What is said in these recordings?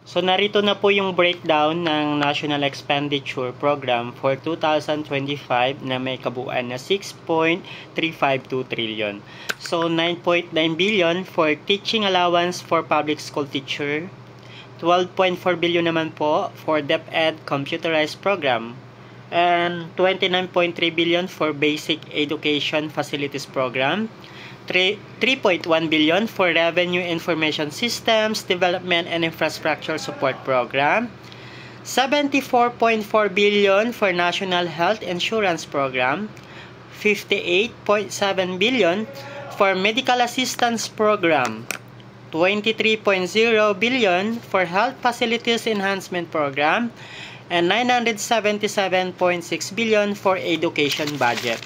So narito na po yung breakdown ng National Expenditure Program for 2025 na may kabuuan na 6.352 trillion. So 9.9 billion for teaching allowance for public school teacher, 12.4 billion naman po for DepEd computerized program, and 29.3 billion for basic education facilities program, 3.1 billion for Revenue Information Systems Development and Infrastructure Support Program, 74.4 billion for National Health Insurance Program, 58.7 billion for Medical Assistance Program, 23.0 billion for Health Facilities Enhancement Program, and 977.6 billion for Education Budget.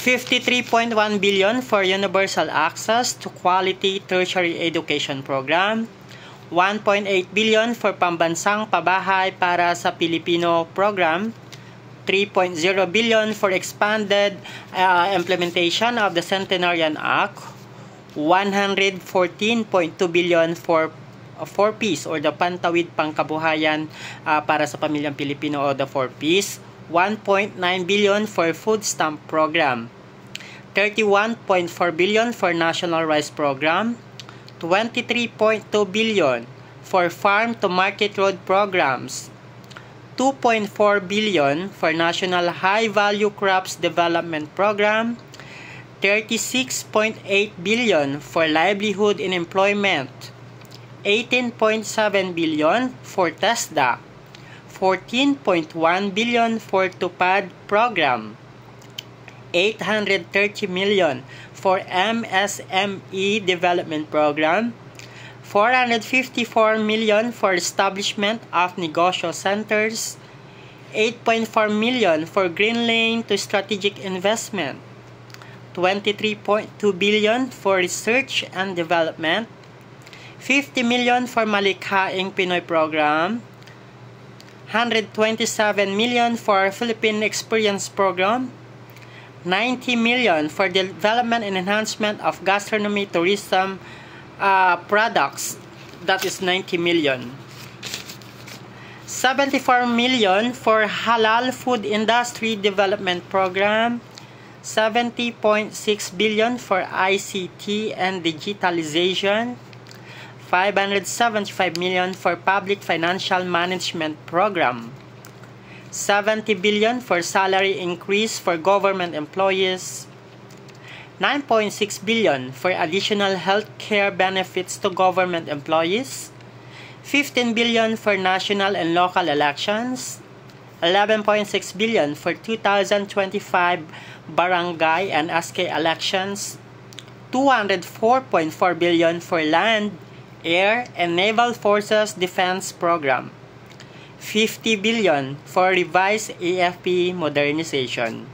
53.1 billion for Universal Access to Quality Tertiary Education Program, 1.8 billion for Pambansang Pabahay para sa Pilipino Program, 3.0 billion for expanded implementation of the Centenarian Act, 114.2 billion for 4Ps or the Pantawid Pangkabuhayan para sa Pamilyang Pilipino o the 4Ps, 1.9 billion for Food Stamp Program, 31.4 billion for National Rice Program, 23.2 billion for Farm to Market Road Programs, 2.4 billion for National High Value Crops Development Program, 36.8 billion for Livelihood and Employment, 18.7 billion for TESDA, 14.1 billion for TUPAD program, 830 million for MSME development program, 454 million for establishment of negosyo centers, 8.4 million for Green Lane to strategic investment, 23.2 billion for research and development, 50 million for Malikhaing Pinoy program, 127 million for Philippine Experience Program, 90 million for development and enhancement of gastronomy tourism products, that is 90 million. 74 million for Halal Food Industry Development Program, 70.6 billion for ICT and Digitalization, 575 million for Public Financial Management Program, 70 billion for salary increase for government employees, 9.6 billion for additional health care benefits to government employees, 15 billion for national and local elections, 11.6 billion for 2025 barangay and SK elections, 204.4 billion for land, Air and Naval Forces Defense Program, 50 billion for revised AFP modernization,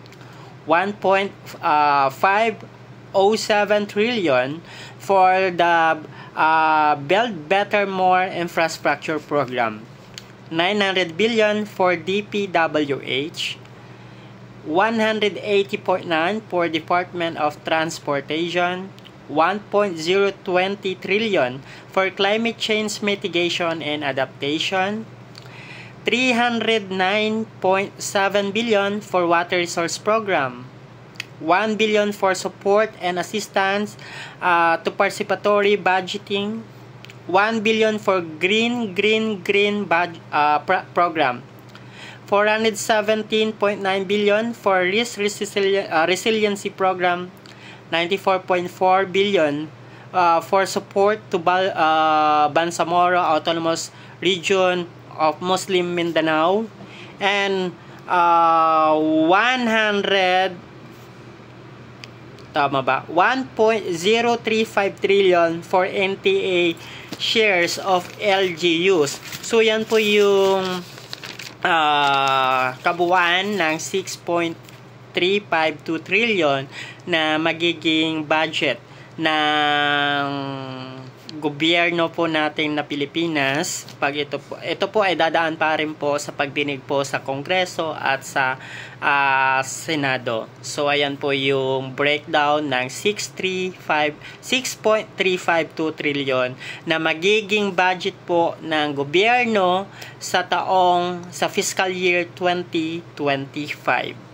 1.507 trillion for the Build Better More Infrastructure Program, 900 billion for DPWH, 180.9 for Department of Transportation, 1.020 trillion for climate change mitigation and adaptation, 309.7 billion for water resource program, 1 billion for support and assistance to participatory budgeting, 1 billion for green program, 417.9 billion for risk resiliency program, 94.4 billion for support to Bangsamoro Autonomous Region of Muslim Mindanao, and 1.035 trillion for NTA shares of LGUs. So yan po yung kabuuan ng 6.352 trillion na magiging budget ng gobyerno po natin na Pilipinas. Pag ito po ay dadaan pa rin po sa pagdinig po sa Kongreso at sa Senado. So ayan po yung breakdown ng 6.352 trillion na magiging budget po ng gobyerno sa fiscal year 2025.